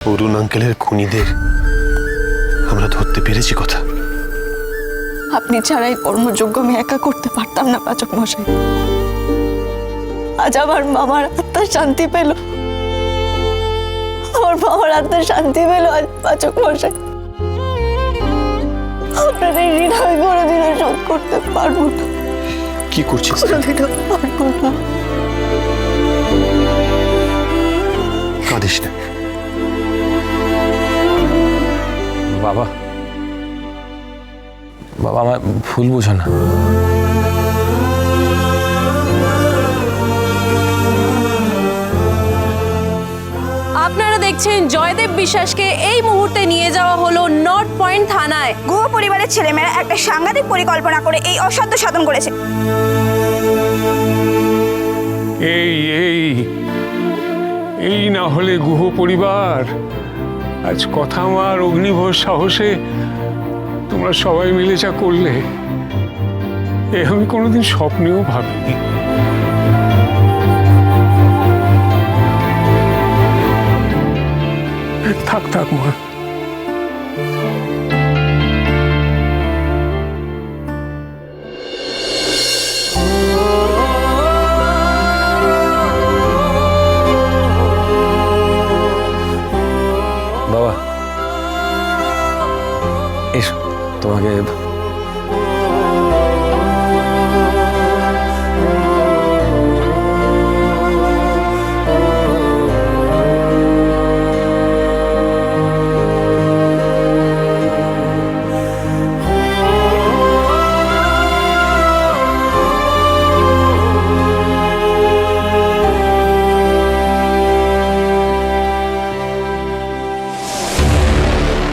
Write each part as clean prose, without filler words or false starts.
অরুণ আঙ্কেলের খুনিদের আমরা ধরতে পেরেছি কথা। আপনি ছাড়াই কর্মযোগ্য আমি একা করতে পারতাম না পাচক মশাই। আজ আমার মামার আত্মার শান্তি পেল, আমার মামার আত্মার শান্তি পেল আজ পাচক মশাই। আপনার এই ঋণ আমি কোনোদিনও শোধ করতে পারবো না। কি করছিস? কোনোদিনও পারবো না। কাঁদিস না বাবা, বাবা আমার ভুল বুঝো না। আপনারা দেখছেন জয়দেব বিশ্বাসকে এই মুহূর্তে নিয়ে যাওয়া হলো নর্থ পয়েন্ট থানায়। গুহ পরিবারের ছেলেমেয়েরা একটা সাংঘাতিক পরিকল্পনা করে এই অসাধ্য সাধন করেছে। এই এই এই না হলে গুহ পরিবার, আজ কথা আমার অগ্নিভর সাহসে তোমরা সবাই মিলে যা করলে, এ আমি কোনোদিন স্বপ্নেও ভাবিনি। থাক থাক মা, বাবা এসো, তোমাকে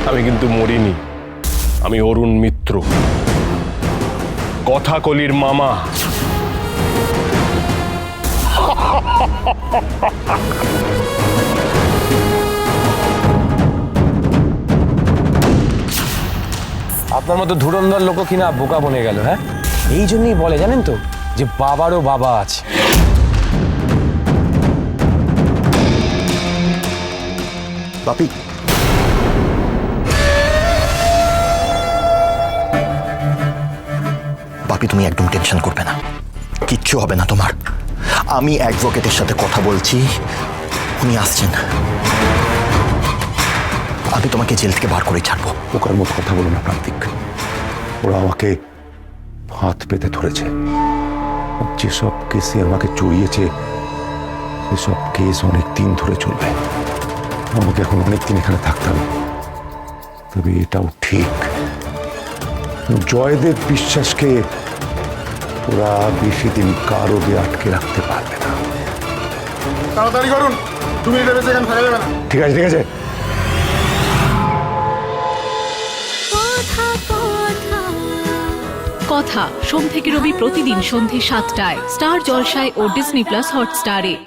আমি কিন্তু মরিনি। আমি অরুণ মিত্র, কথাকলির মামা। আপনার মতো ধুরন্ধর লোক কিনা বোকা বনে গেল। হ্যাঁ, এই জন্যই বলে জানেন তো যে বাবারও বাবা আছে। বাপি, বাপি তুমি একদম টেনশন করবে না, কিচ্ছু হবে না তোমার। আমি অ্যাডভোকেটের সাথে কথা বলছি, উনি আসছেন। আমি তোমাকে জেল থেকে বার করে ছাড়বো। ওকার মতো কথা বলো না প্রান্তিক। ওরা আমাকে হাত পেতে ধরেছে। যেসব কেসে আমাকে জড়িয়েছে সেসব কেস অনেক দিন ধরে চলবে। আমাকে এখন অনেক দিন এখানে থাকতে হবে। তবে এটাও ঠিক, জয়দেব বিশ্বাসকে ওরা বেশি দিন কারোগে আটকে রাখতে পারবে না। তাড়াতাড়ি করুন, তুমি এটা বেশি এখানে থাকা যাবে না। ঠিক আছে, ঠিক আছে। কথা সোম থেকে রবি প্রতিদিন সন্ধ্যে ৭টায় স্টার জলসায় ও ডিজনি প্লাস হটস্টারে।